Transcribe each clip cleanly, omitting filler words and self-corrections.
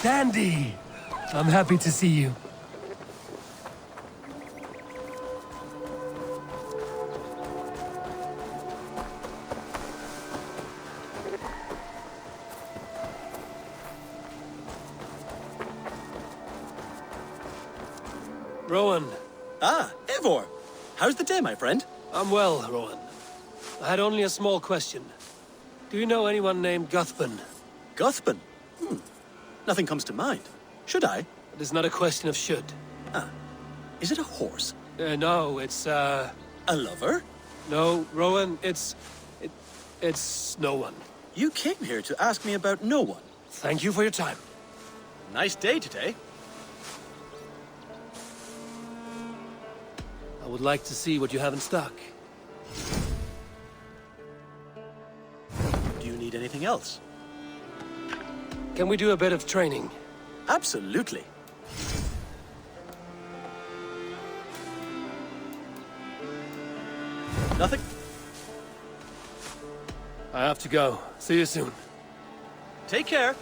Dandy! I'm happy to see you. Rowan. Ah, Eivor! How's the day, my friend? I'm well, Rowan. I had only a small question. Do you know anyone named Guthban? Guthban? Nothing comes to mind. Should I? It is not a question of should. Is it a horse? No, it's, A lover? No, Rowan, it's no one. You came here to ask me about no one. Thank you for your time. Nice day today. I would like to see what you have in stock. Do you need anything else? Can we do a bit of training? Absolutely. Nothing? I have to go. See you soon. Take care.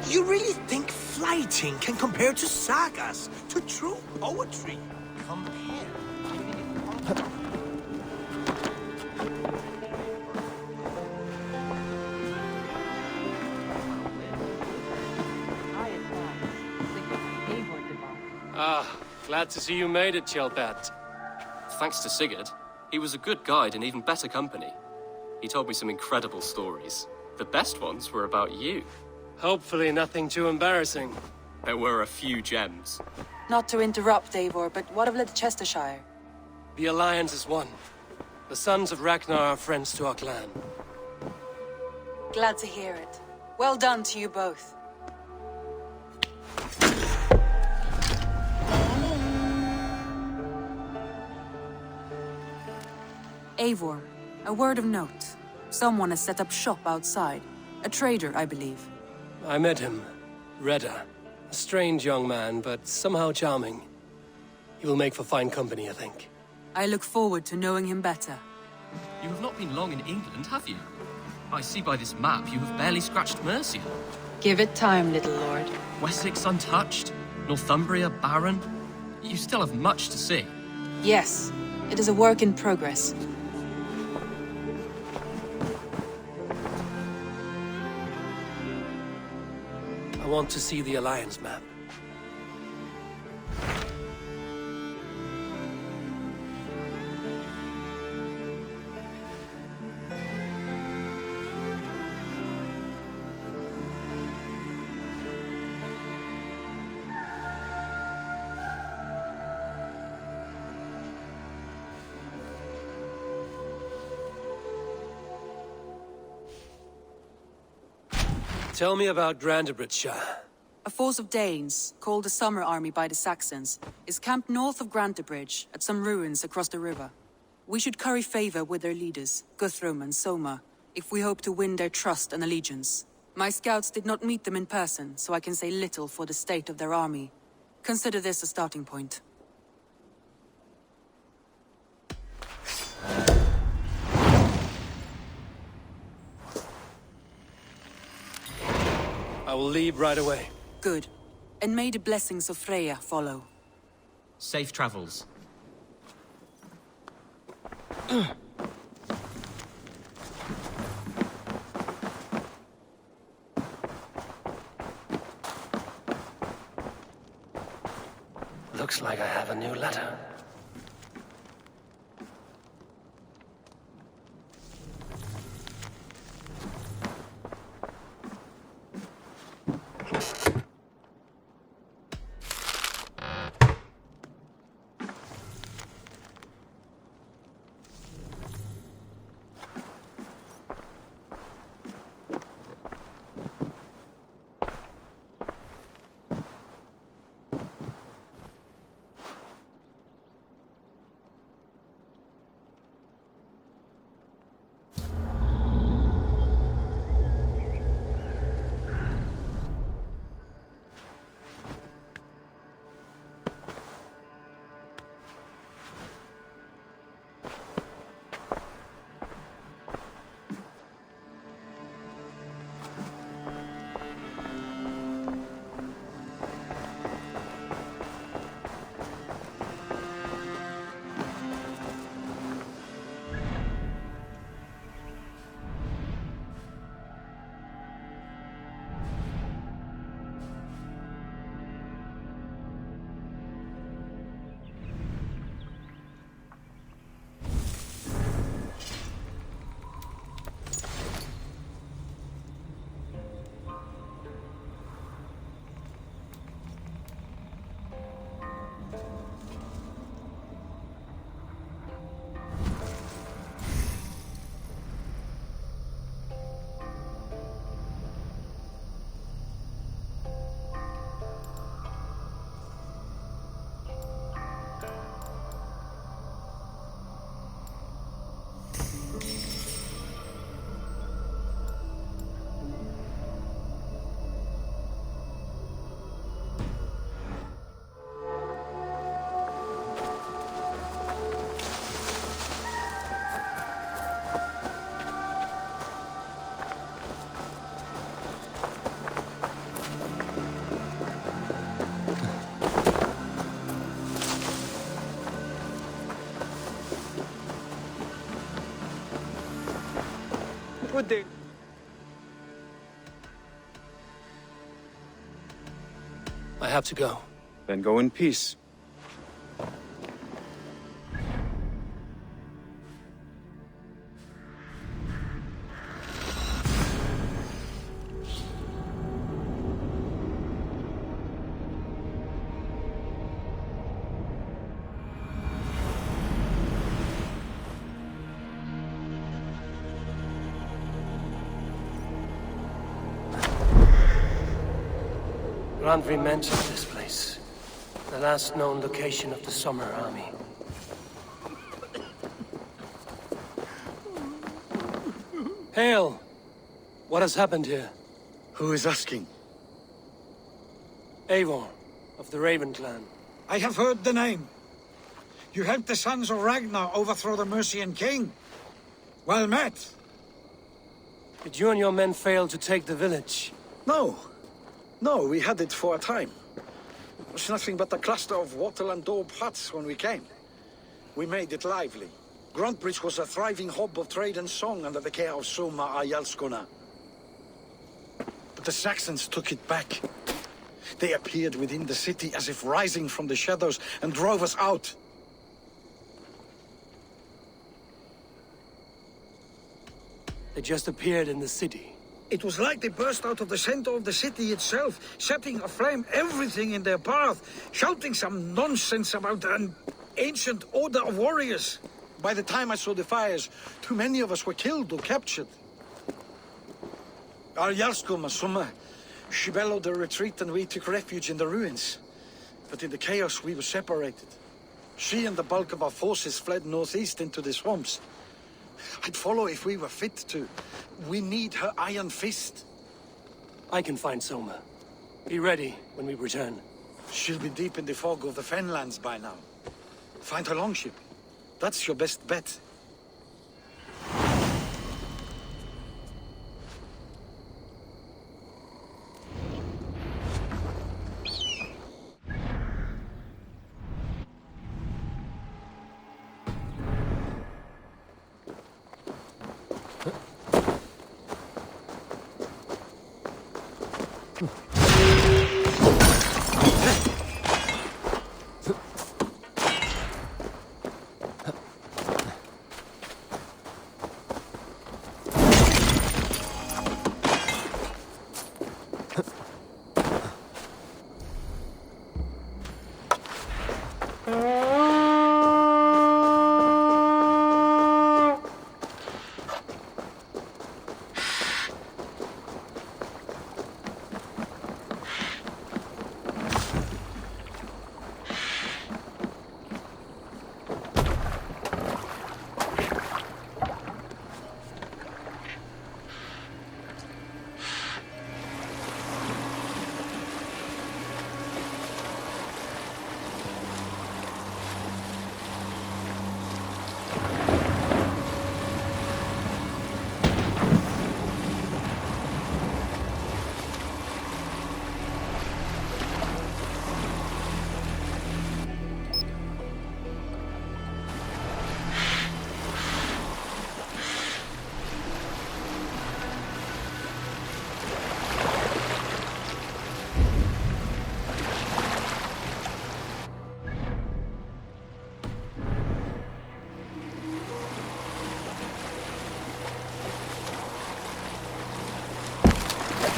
You really think flighting can compare to sagas, to true poetry? Compare? Ah, glad to see you made it, Chelpat. Thanks to Sigurd, he was a good guide and even better company. He told me some incredible stories. The best ones were about you. Hopefully nothing too embarrassing. There were a few gems. Not to interrupt, Eivor, but what of Leicestershire? The Alliance is one. The sons of Ragnar are friends to our clan. Glad to hear it. Well done to you both. Eivor, a word of note. Someone has set up shop outside. A trader, I believe. I met him. Redda. A strange young man, but somehow charming. He will make for fine company, I think. I look forward to knowing him better. You have not been long in England, have you? I see by this map you have barely scratched Mercia. Give it time, little lord. Wessex untouched, Northumbria barren. You still have much to see. Yes, it is a work in progress. I want to see the Alliance map. Tell me about Grantebridgeshire. A force of Danes, called the Summer Army by the Saxons, is camped north of Grantebridge at some ruins across the river. We should curry favor with their leaders, Guthrum and Soma, if we hope to win their trust and allegiance. My scouts did not meet them in person, so I can say little for the state of their army. Consider this a starting point. I will leave right away. Good. And may the blessings of Freya follow. Safe travels. Looks like I have a new letter. Good day. I have to go. Then go in peace. Randvi mentioned this place. The last known location of the Summer Army. Hail! What has happened here? Who is asking? Eivor, of the Raven clan. I have heard the name. You helped the sons of Ragnar overthrow the Mercian king. Well met. Did you and your men fail to take the village? No. No, we had it for a time. It was nothing but a cluster of wattle and daub huts when we came. We made it lively. Gruntbridge was a thriving hub of trade and song under the care of Soma Ayalskona. But the Saxons took it back. They appeared within the city as if rising from the shadows and drove us out. They just appeared in the city. It was like they burst out of the center of the city itself, setting aflame everything in their path, shouting some nonsense about an ancient order of warriors. By the time I saw the fires, too many of us were killed or captured. Our Jarlskoma, Summa, she bellowed a retreat and we took refuge in the ruins. But in the chaos we were separated. She and the bulk of our forces fled northeast into the swamps. I'd follow if we were fit to. We need her iron fist. I can find Soma. Be ready when we return. She'll be deep in the fog of the Fenlands by now. Find her longship. That's your best bet.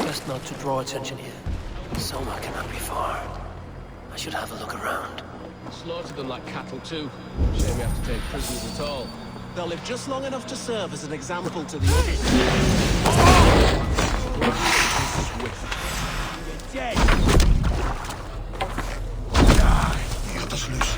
Best not to draw attention here. Soma cannot be far. I should have a look around. Slaughtered them like cattle too. Shame we have to take prisoners at all. They'll live just long enough to serve as an example to the others. Dead! Die gaat als lus.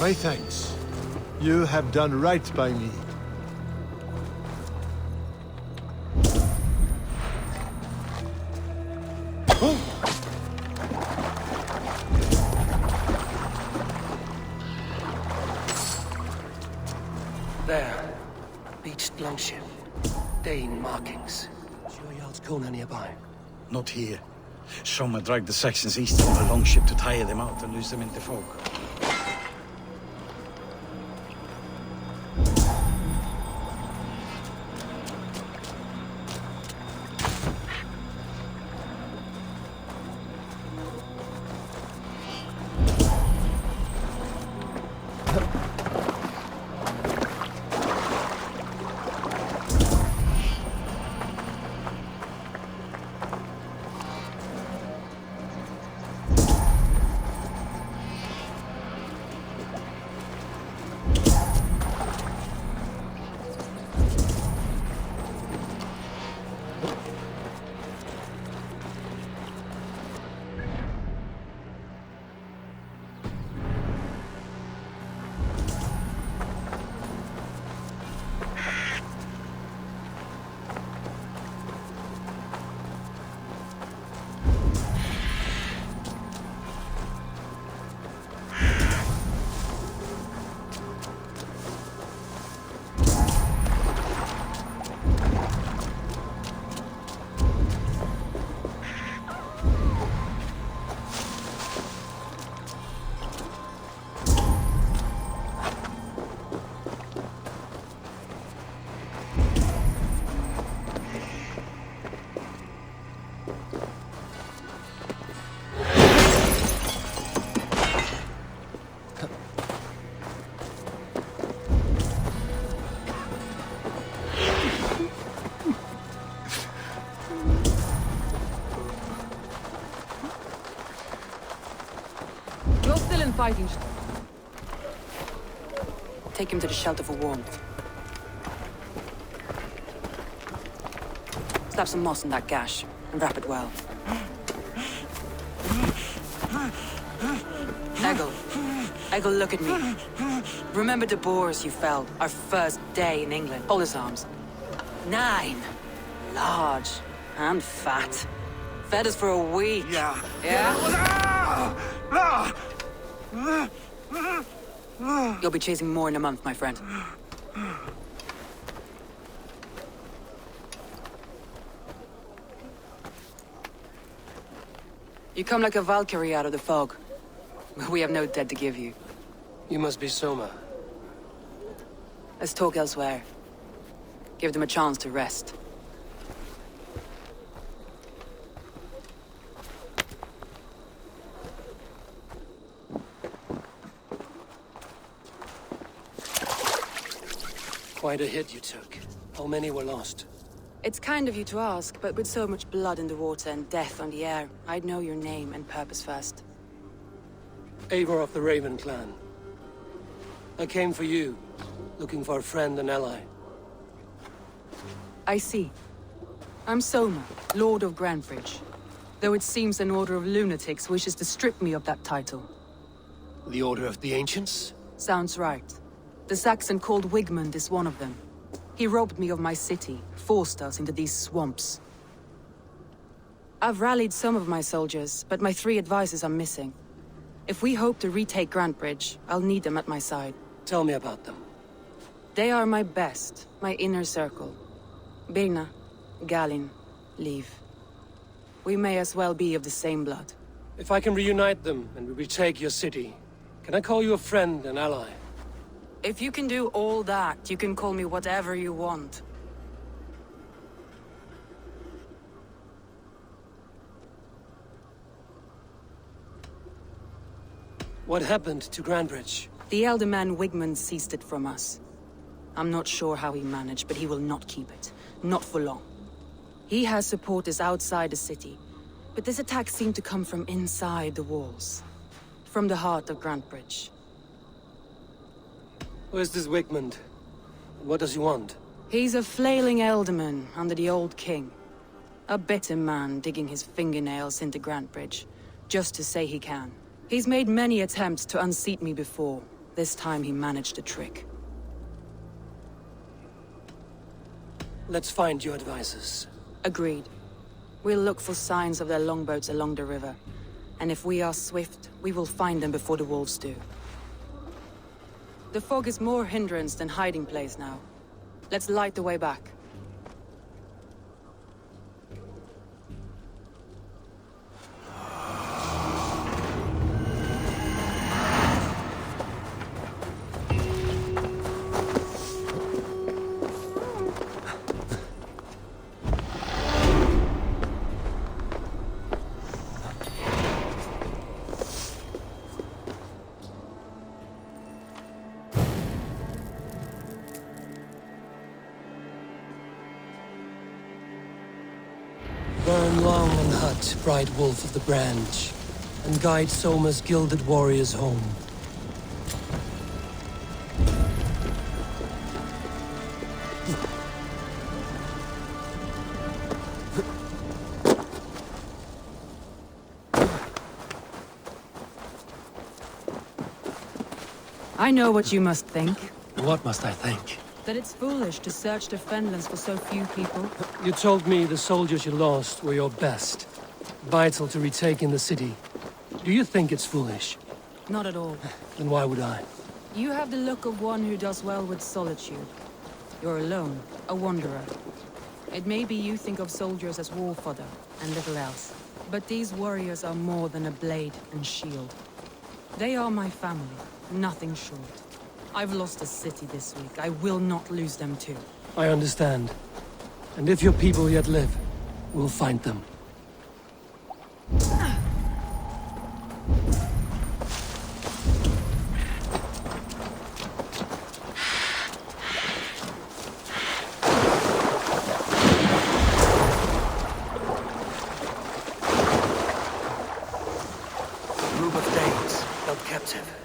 My thanks. You have done right by me. There. Beached longship. Dane markings. Sure Jarl's Kona nearby. Not here. Soma dragged the Saxons east on a longship to tire them out and lose them into fog. You're still in fighting. Take him to the shelter for warmth. Slap some moss in that gash, and wrap it well. Eggle, look at me. Remember the boars you felled, our first day in England? Hold his arms. 9. Large and fat. Fed us for a week. Yeah. Yeah? You'll be chasing more in a month, my friend. You come like a Valkyrie out of the fog. We have no dead to give you. You must be Soma. Let's talk elsewhere. Give them a chance to rest. Quite a hit you took. How many were lost? It's kind of you to ask, but with so much blood in the water and death on the air, I'd know your name and purpose first. Eivor of the Raven clan. I came for you, looking for a friend and ally. I see. I'm Soma, Lord of Grantebridge. Though it seems an order of lunatics wishes to strip me of that title. The Order of the Ancients? Sounds right. The Saxon called Wigmund is one of them. He robbed me of my city, forced us into these swamps. I've rallied some of my soldiers, but my 3 advisors are missing. If we hope to retake Grantebridge, I'll need them at my side. Tell me about them. They are my best, my inner circle. Birna, Galin, Liv. We may as well be of the same blood. If I can reunite them and we retake your city, can I call you a friend and ally? If you can do all that, you can call me whatever you want. What happened to Grantebridge? The elder man Wigmund seized it from us. I'm not sure how he managed, but he will not keep it. Not for long. He has supporters outside the city, but this attack seemed to come from inside the walls. From the heart of Grantebridge. Where's this Wigmund? What does he want? He's a flailing elderman under the old king. A bitter man digging his fingernails into Grantebridge, just to say he can. He's made many attempts to unseat me before, This time he managed a trick. Let's find your advisors. Agreed. We'll look for signs of their longboats along the river. And if we are swift, we will find them before the wolves do. The fog is more hindrance than hiding place now. Let's light the way back. Burn long and hut, bright wolf of the branch, and guide Soma's gilded warriors home. I know what you must think. What must I think? That it's foolish to search the Fenlands for so few people. You told me the soldiers you lost were your best. Vital to retaking the city. Do you think it's foolish? Not at all. Then why would I? You have the look of one who does well with solitude. You're alone, a wanderer. It may be you think of soldiers as war fodder, and little else. But these warriors are more than a blade and shield. They are my family, nothing short. I've lost a city this week. I will not lose them too. I understand. And if your people yet live, we'll find them. Group of Danes held captive.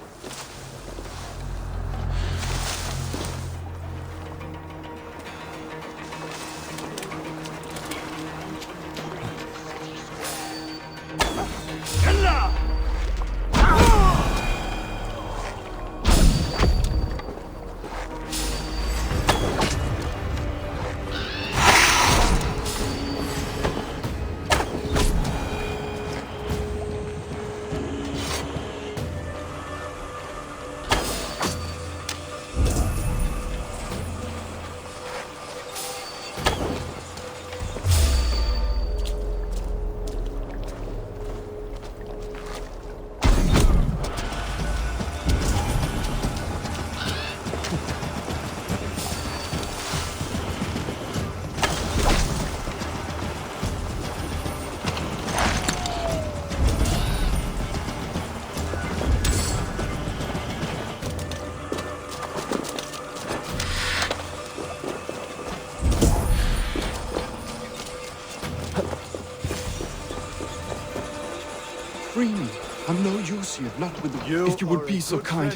Free me. I'm no use here, not with the... If you would be so kind.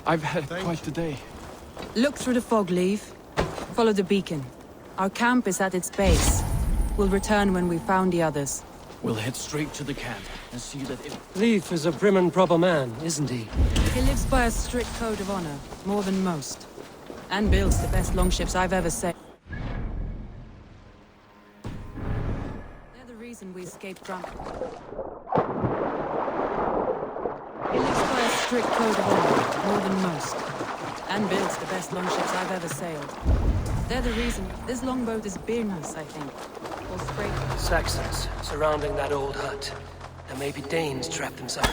I've had quite the day. Look through the fog, Leaf. Follow the beacon. Our camp is at its base. We'll return when we've found the others. We'll head straight to the camp and see that it... Leif is a prim and proper man, isn't he? He lives by a strict code of honor, more than most. And builds the best longships I've ever sailed. They're the reason we escaped drunk. He lives by a strict code of honor, more than most. And builds the best longships I've ever sailed. They're the reason. This longboat is Birnus, I think. Or Spraker. Saxons surrounding that old hut. There may be Danes trapped inside.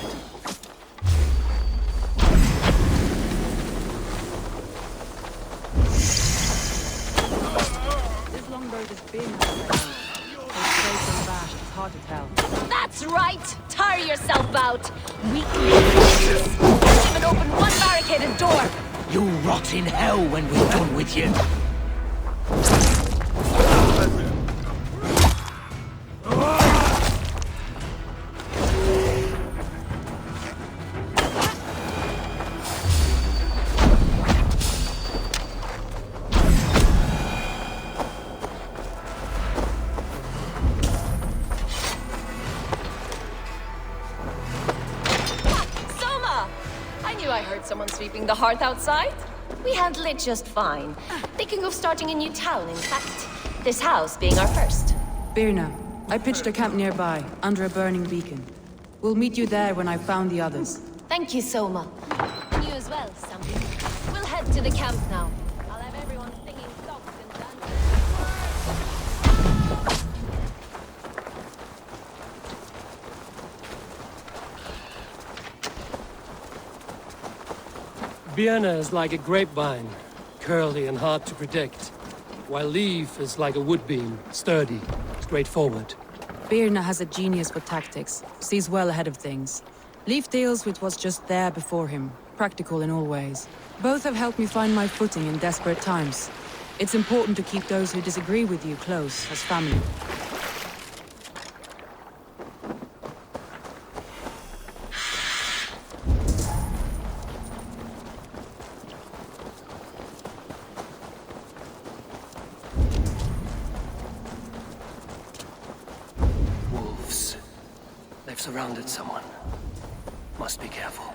This longboat is Birnus, I think. Or Spraker and Bashed, it's hard to tell. That's right! Tire yourself out! Weak little Can't even open one barricaded door! You rot in hell when we're done with you. Soma! I knew I heard Need someone sweeping the hearth outside? We handle it just fine. Thinking of starting a new town, in fact. This house being our first. Birna, I pitched a camp nearby, under a burning beacon. We'll meet you there when I've found the others. Thank you, Soma. And you as well, Sambi. We'll head to the camp now. I'll have everyone singing songs and dancing. Vienna is like a grapevine, curly and hard to predict, while Leaf is like a woodbeam, sturdy, straightforward. Birna has a genius for tactics, sees well ahead of things. Leaf deals with what's just there before him, practical in all ways. Both have helped me find my footing in desperate times. It's important to keep those who disagree with you close, as family. Wolves. They've surrounded someone. Must be careful.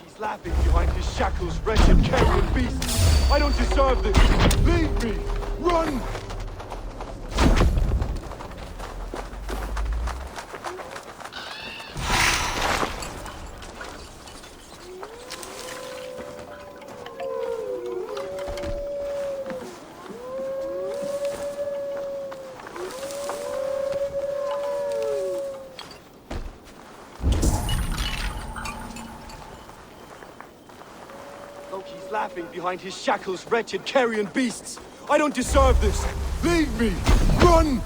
He's laughing behind his shackles, wretched carrion beast. I don't deserve this. Leave me. Run! He's laughing behind his shackles, wretched carrion beasts. I don't deserve this. Leave me. Run!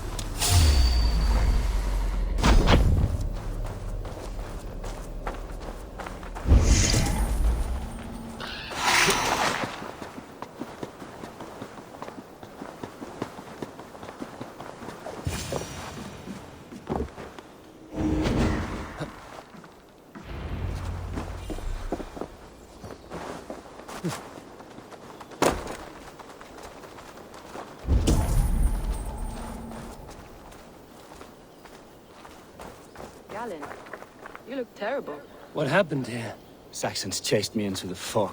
Galen, you look terrible. What happened here? Saxons chased me into the fog.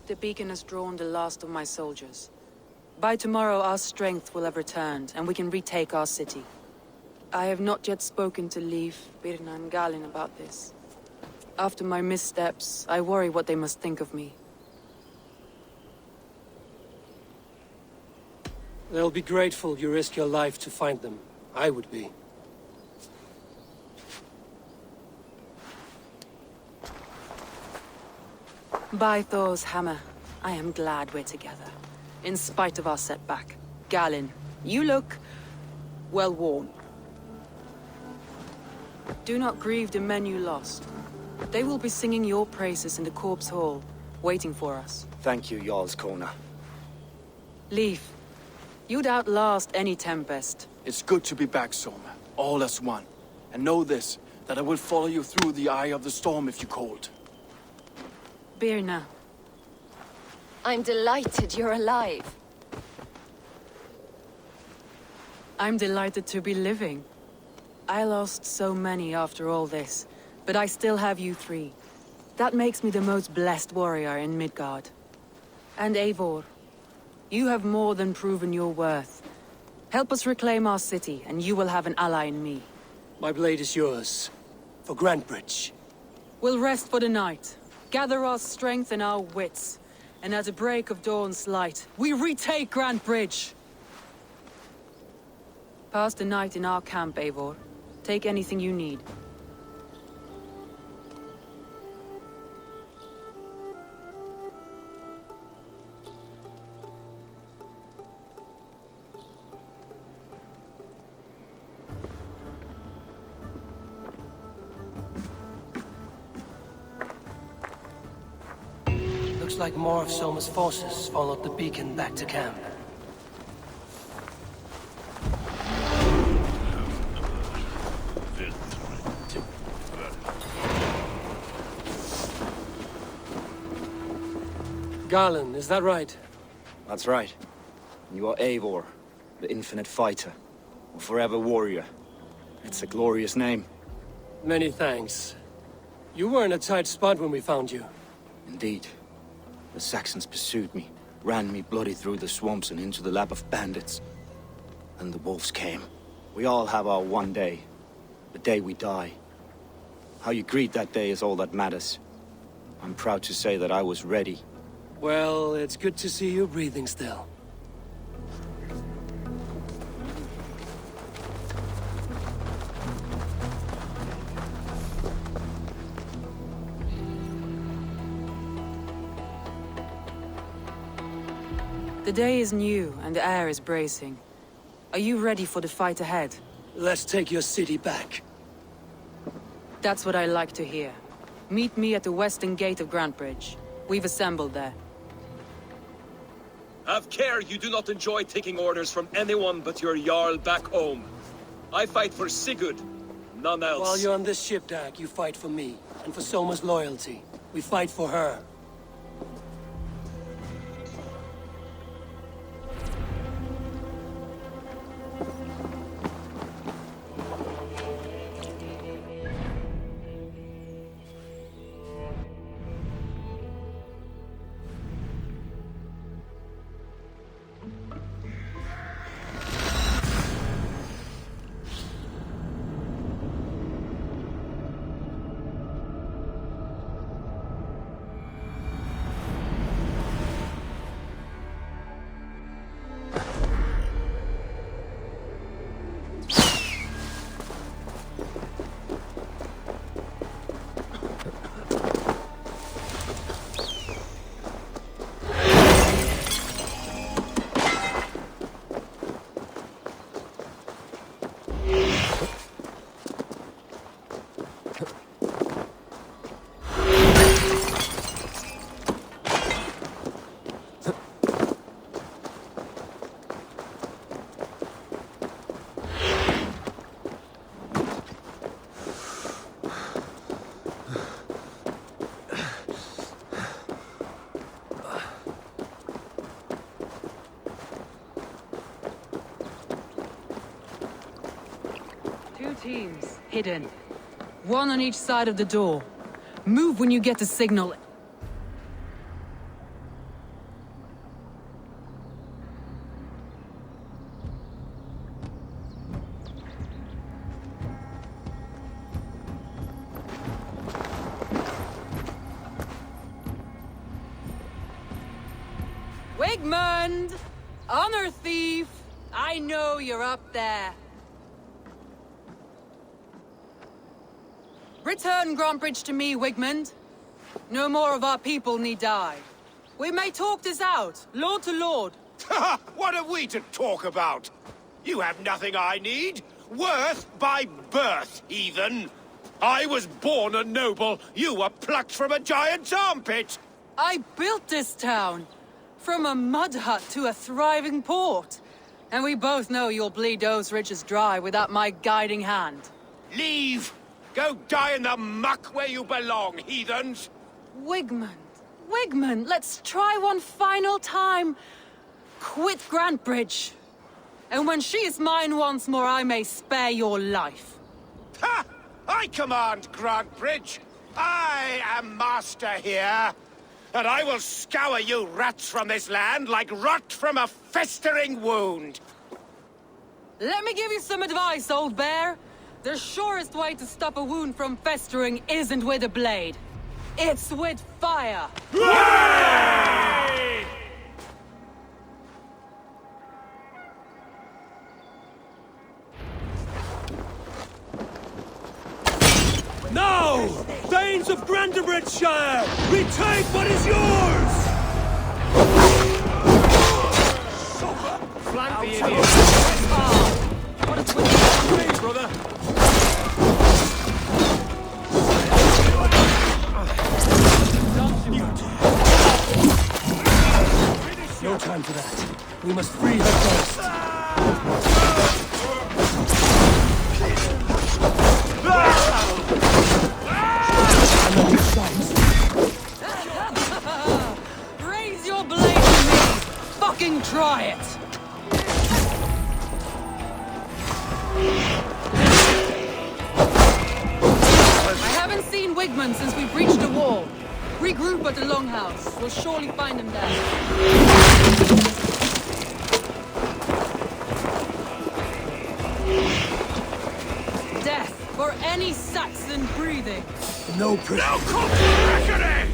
The beacon has drawn the last of my soldiers. By tomorrow, our strength will have returned, and we can retake our city. I have not yet spoken to Leif, Birna, and Galen about this. After my missteps, I worry what they must think of me. They'll be grateful you risked your life to find them. I would be. By Thor's hammer, I am glad we're together. In spite of our setback. Galen, you look well worn. Do not grieve the men you lost. They will be singing your praises in the Corpse Hall, waiting for us. Thank you, Jarl's Kona. Leif, you'd outlast any tempest. It's good to be back, Soma. All as one. And know this, that I will follow you through the eye of the storm if you called. Birna. I'm delighted you're alive. I'm delighted to be living. I lost so many after all this, but I still have you three. That makes me the most blessed warrior in Midgard. And Eivor, you have more than proven your worth. Help us reclaim our city, and you will have an ally in me. My blade is yours. For Grantebridge. We'll rest for the night, gather our strength and our wits, and at the break of dawn's light, we retake Grantebridge! Pass the night in our camp, Eivor. Take anything you need. Looks like more of Soma's forces followed the beacon back to camp. Garland, is that right? That's right. You are Eivor, the infinite fighter, a forever warrior. It's a glorious name. Many thanks. You were in a tight spot when we found you. Indeed. The Saxons pursued me, ran me bloody through the swamps and into the lap of bandits. And the wolves came. We all have our one day. The day we die. How you greet that day is all that matters. I'm proud to say that I was ready. Well, it's good to see you breathing still. The day is new, and the air is bracing. Are you ready for the fight ahead? Let's take your city back. That's what I like to hear. Meet me at the western gate of Grantebridge. We've assembled there. Have care you do not enjoy taking orders from anyone but your Jarl back home. I fight for Sigurd, none else. While you're on this ship, Dag, you fight for me, and for Soma's loyalty. We fight for her. Teams, hidden. One on each side of the door. Move when you get the signal. Wigmund! Honor thief! I know you're up there. Return Grantebridge to me, Wigmund. No more of our people need die. We may talk this out, lord to lord. What are we to talk about? You have nothing I need. Worth by birth, heathen. I was born a noble. You were plucked from a giant's armpit. I built this town. From a mud hut to a thriving port. And we both know you'll bleed those riches dry without my guiding hand. Leave! Go die in the muck where you belong, heathens! Wigmund, let's try one final time. Quit Grantebridge. And when she is mine once more, I may spare your life. Ha! I command Grantebridge. I am master here. And I will scour you rats from this land like rot from a festering wound. Let me give you some advice, old bear. The surest way to stop a wound from festering isn't with a blade. It's with fire. Now! Thanes of Grantebridgeshire! Retake what is yours! Flank the idiot! What is with Hey, brother! No time for that. We must free her first. Another sight. Raise your blade to me! Fucking try it! I haven't seen Wigman since we breached the wall. Regroup at the Longhouse. We'll surely find him there. Death for any Saxon breathing. No prisoner. Now come to reckoning!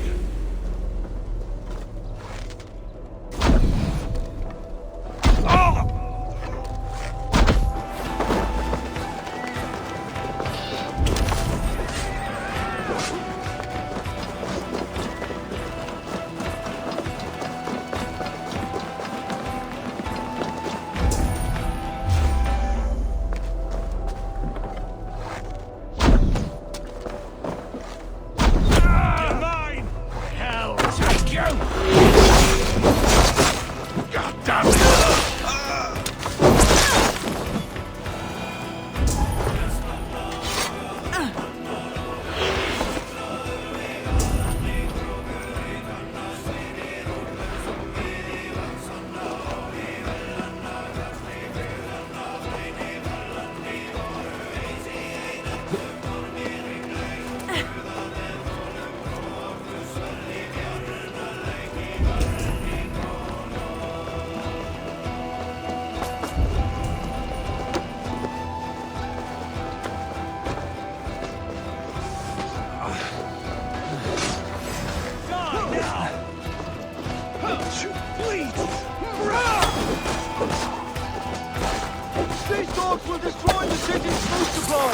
These dogs will destroy the city's food supply!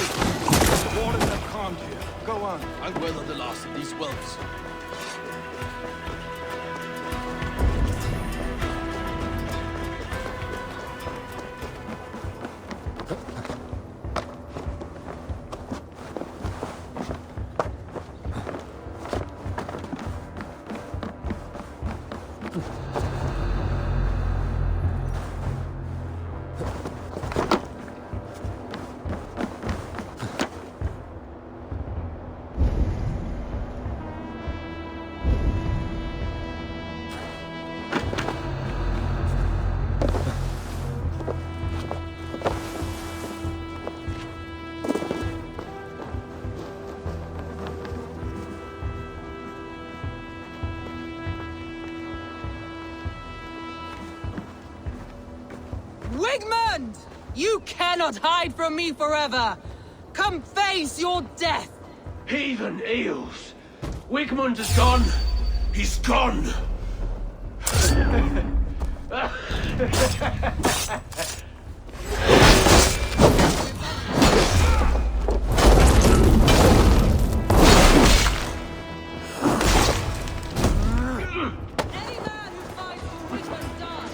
The waters have calmed here. Go on. I'll weather the last of these whelps. Wigmund! You cannot hide from me forever! Come face your death! Heathen eels! Wigmund is gone! He's gone! Any man who fights for Wigmund dies!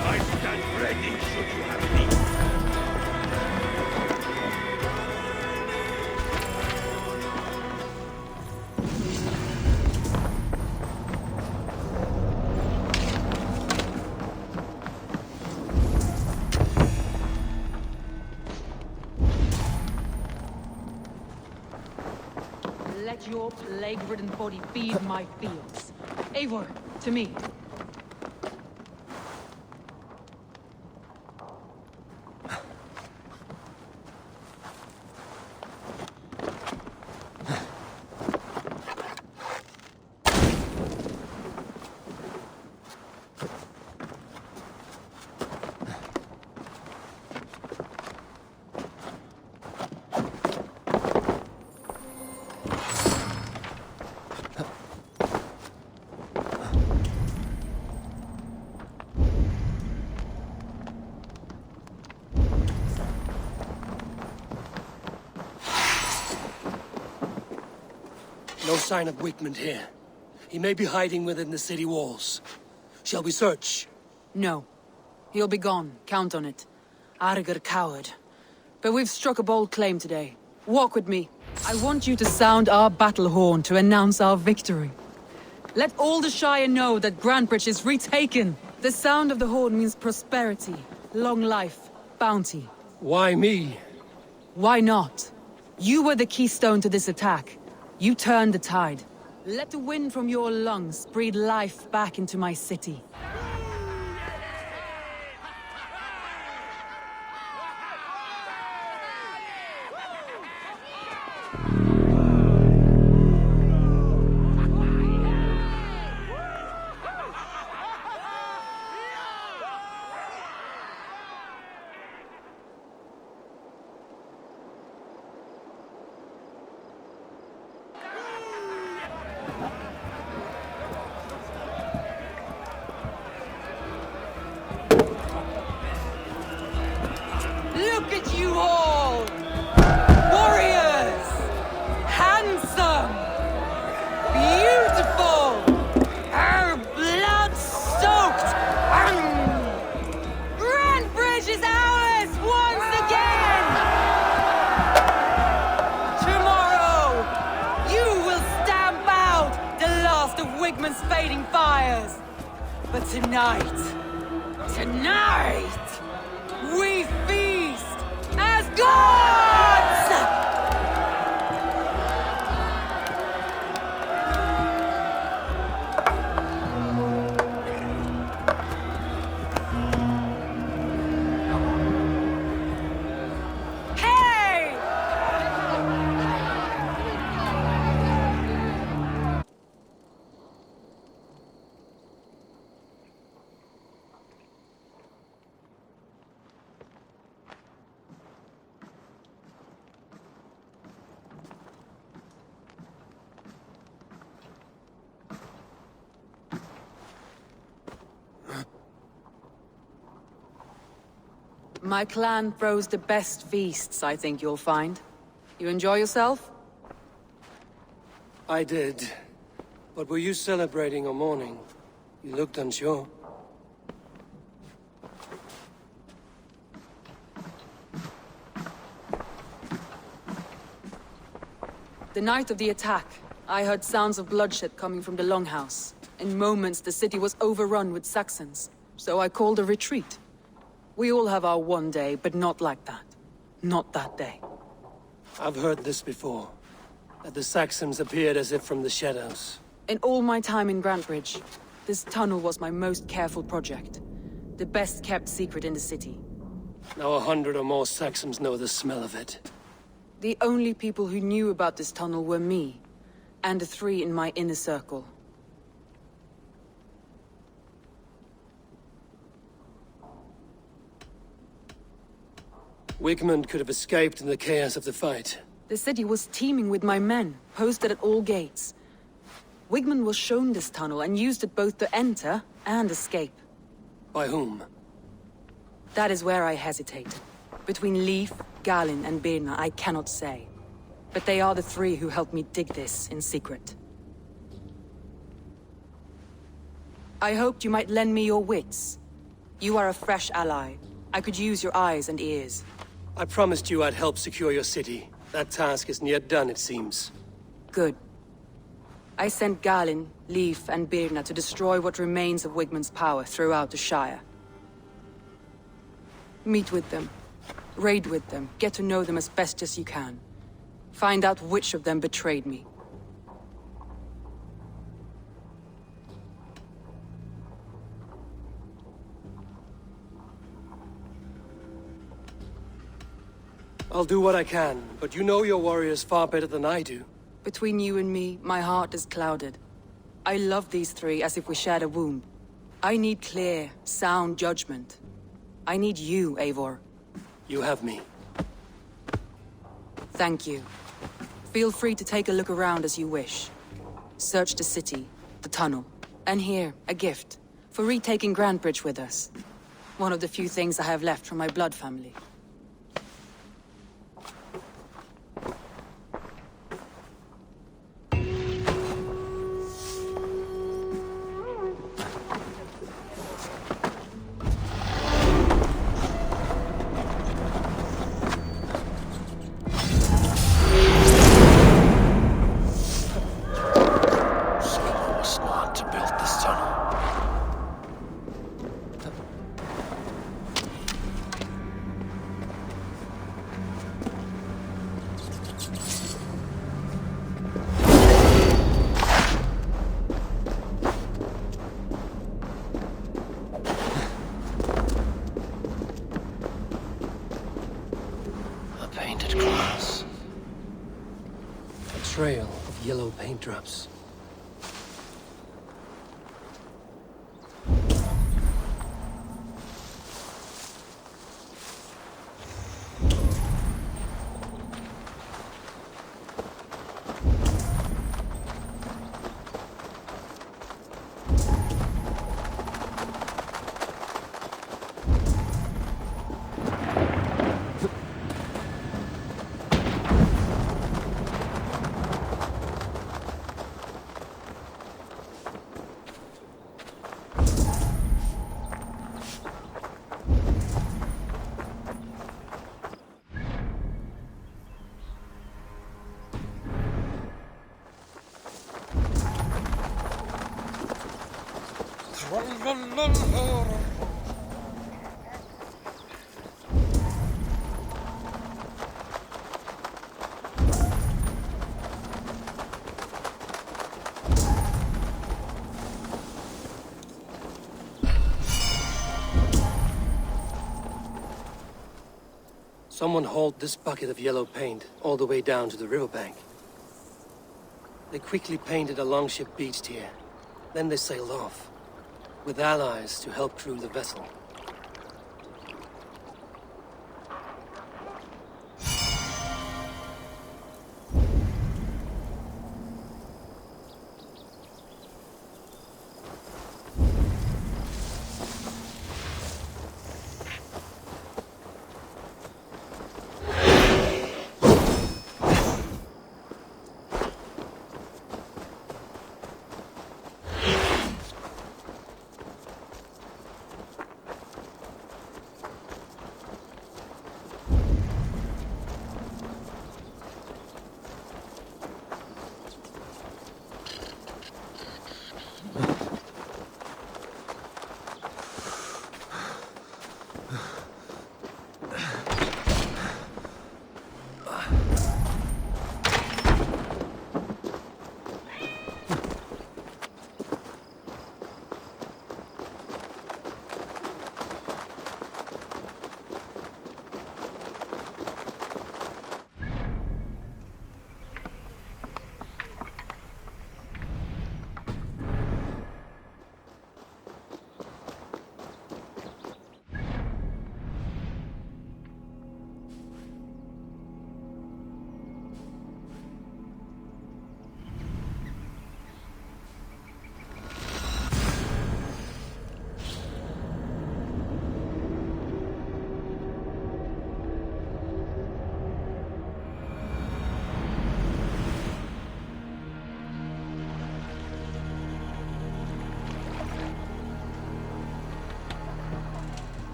I stand ready should you have need. Let your plague-ridden body feed my fields. Eivor, to me. No sign of Wigmund here. He may be hiding within the city walls. Shall we search? No. He'll be gone, count on it. Arger coward. But we've struck a bold claim today. Walk with me. I want you to sound our battle horn to announce our victory. Let all the Shire know that Grantebridge is retaken. The sound of the horn means prosperity, long life, bounty. Why me? Why not? You were the keystone to this attack. You turned the tide. Let the wind from your lungs breathe life back into my city. Look at you all! Warriors! Handsome! Beautiful! Blood-soaked! Grantebridge is ours once again! Tomorrow, you will stamp out the last of Wigmund's fading fires. But tonight, we feast as gods! Hey! My clan throws the best feasts, I think you'll find. You enjoy yourself? I did. But were you celebrating or mourning? You looked unsure. The night of the attack, I heard sounds of bloodshed coming from the Longhouse. In moments, the city was overrun with Saxons, so I called a retreat. We all have our one day, but not like that. Not that day. I've heard this before. That the Saxons appeared as if from the shadows. In all my time in Grantebridge, this tunnel was my most careful project. The best kept secret in the city. Now 100 or more Saxons know the smell of it. The only people who knew about this tunnel were me, and the 3 in my inner circle. Wigmund could have escaped in the chaos of the fight. The city was teeming with my men, posted at all gates. Wigmund was shown this tunnel and used it both to enter and escape. By whom? That is where I hesitate. Between Leif, Galin, and Birna, I cannot say. But they are the 3 who helped me dig this in secret. I hoped you might lend me your wits. You are a fresh ally. I could use your eyes and ears. I promised you I'd help secure your city. That task isn't yet done, it seems. Good. I sent Galin, Leif, and Birna to destroy what remains of Wigmund's power throughout the Shire. Meet with them. Raid with them. Get to know them as best as you can. Find out which of them betrayed me. I'll do what I can, but you know your warriors far better than I do. Between you and me, my heart is clouded. I love these 3 as if we shared a womb. I need clear, sound judgment. I need you, Eivor. You have me. Thank you. Feel free to take a look around as you wish. Search the city, the tunnel, and here, a gift, for retaking Grantebridge with us. One of the few things I have left from my blood family. trail of yellow paint drops. Someone hauled this bucket of yellow paint all the way down to the riverbank. They quickly painted a longship beached here. Then they sailed off, with allies to help crew the vessel.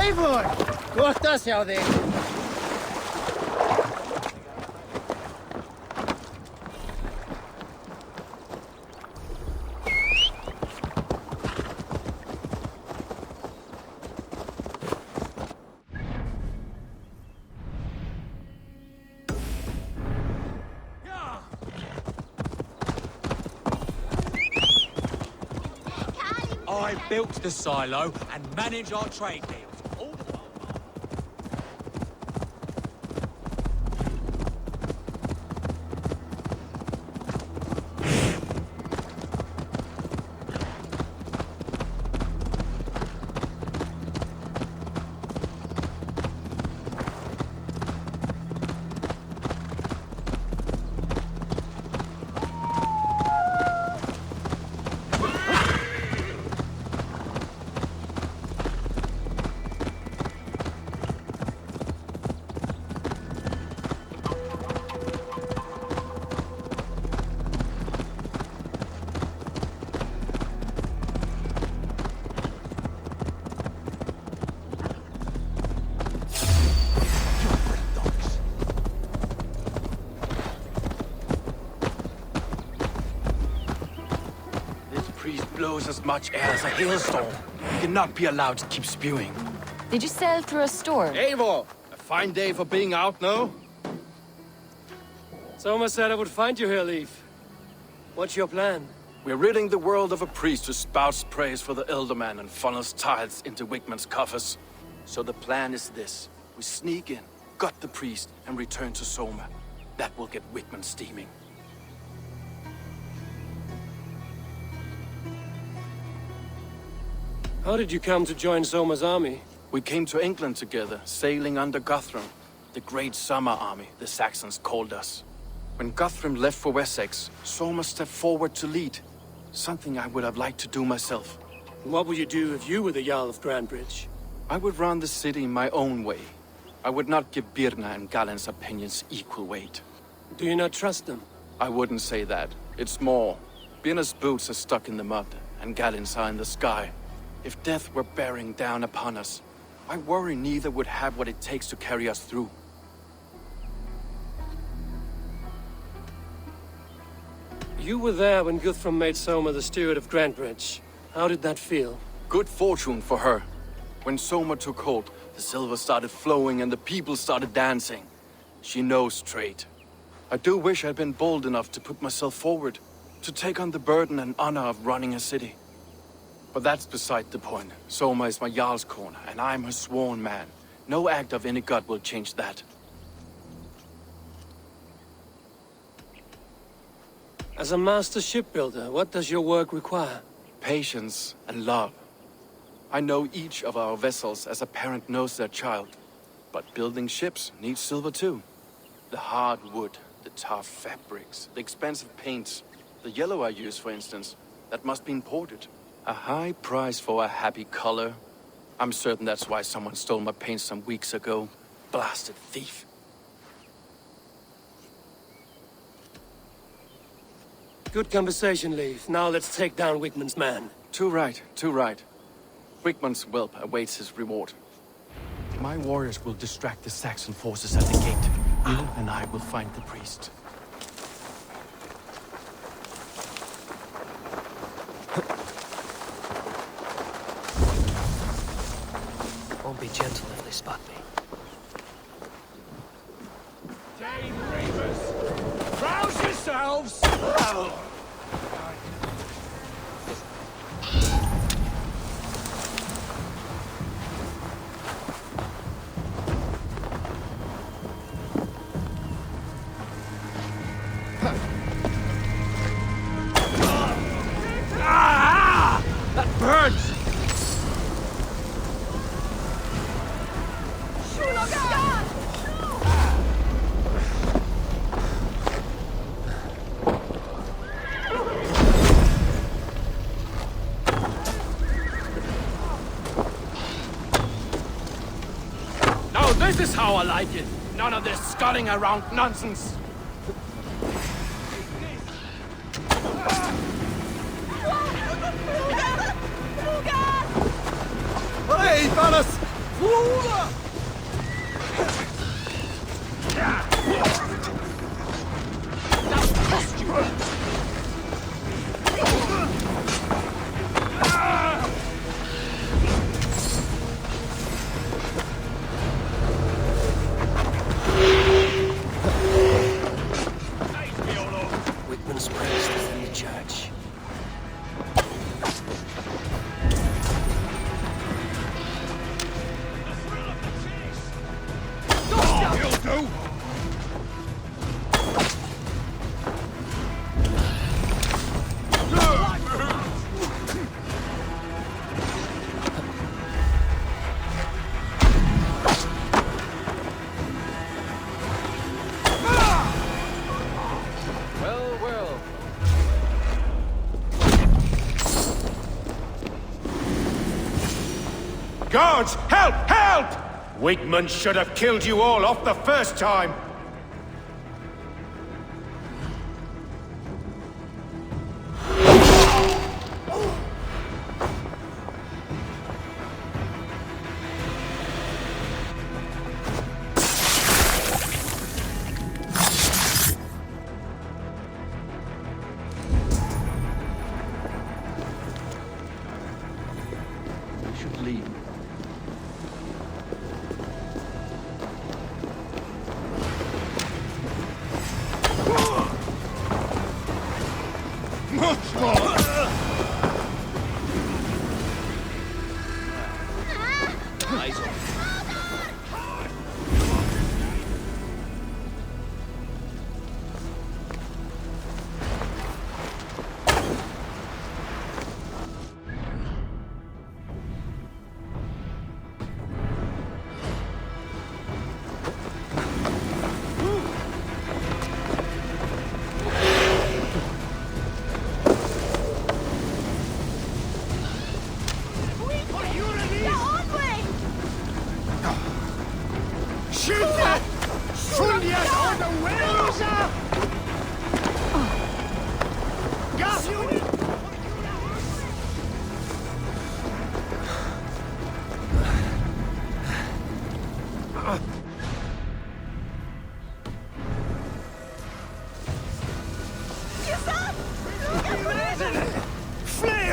Eivor! Þú ert að sjá þig. I built the silo and manage our trade deals. Blows as much air as a hailstorm. We cannot be allowed to keep spewing. Did you sell through a storm? Eivor! A fine day for being out, no? Soma said I would find you here, Leaf. What's your plan? We're ridding the world of a priest who spouts praise for the Elderman and funnels tithes into Wickman's coffers. So the plan is this. We sneak in, gut the priest, and return to Soma. That will get Wickman steaming. How did you come to join Soma's army? We came to England together, sailing under Guthrum. The Great Summer Army, the Saxons called us. When Guthrum left for Wessex, Soma stepped forward to lead. Something I would have liked to do myself. What would you do if you were the Jarl of Grandbridge? I would run the city my own way. I would not give Birna and Galen's opinions equal weight. Do you not trust them? I wouldn't say that. It's more. Birna's boots are stuck in the mud, and Galen's are in the sky. If death were bearing down upon us, I worry neither would have what it takes to carry us through. You were there when Guthrum made Soma the steward of Grandbridge. How did that feel? Good fortune for her. When Soma took hold, the silver started flowing and the people started dancing. She knows trade. I do wish I'd been bold enough to put myself forward, to take on the burden and honor of running a city. But that's beside the point. Soma is my Jarl's corner, and I'm her sworn man. No act of any god will change that. As a master shipbuilder, what does your work require? Patience and love. I know each of our vessels as a parent knows their child. But building ships needs silver too. The hard wood, the tough fabrics, the expensive paints. The yellow I use, for instance, that must be imported. A high price for a happy color. I'm certain that's why someone stole my paint some weeks ago. Blasted thief. Good conversation, Leif. Now let's take down Wickman's man. Too right, too right. Wickman's whelp awaits his reward. My warriors will distract the Saxon forces at the gate. You and I will find the priest. Won't be gentle if they spot me. Dame Reavers, rouse yourselves! That burns! Now this is how I like it! None of this sculling around nonsense! Hey, fellas! Wickman's priest is in the church. You'll do! Well, well. Guards, help! Help! Wickman should have killed you all off the first time! We should leave. Much more! Eyes on.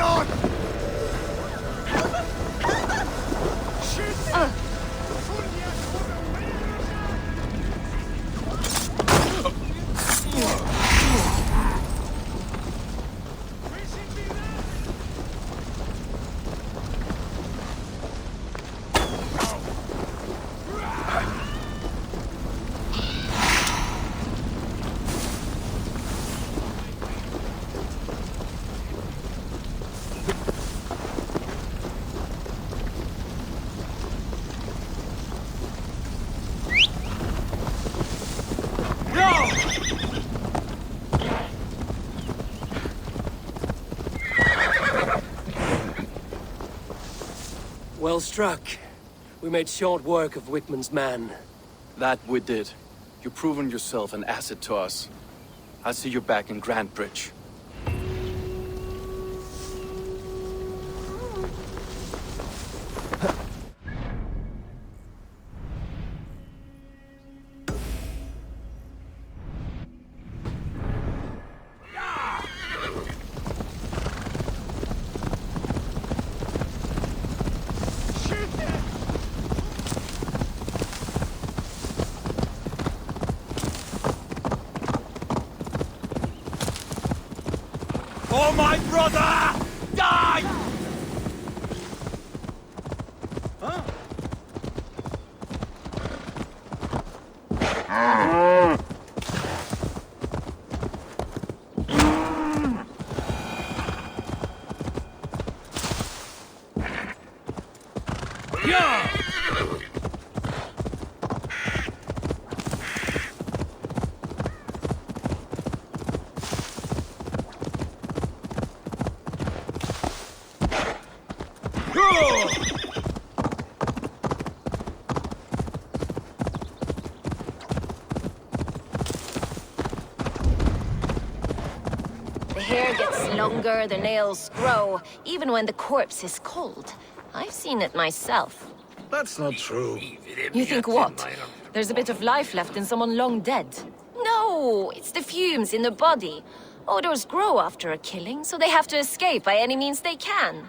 on! Well struck. We made short work of Wickman's man. That we did. You've proven yourself an asset to us. I'll see you back in Grantbridge. For my brother! Die! The hair gets longer, the nails grow, even when the corpse is cold. I've seen it myself. That's not true. You think what? There's a bit of life left in someone long dead. No, it's the fumes in the body. Odors grow after a killing, so they have to escape by any means they can.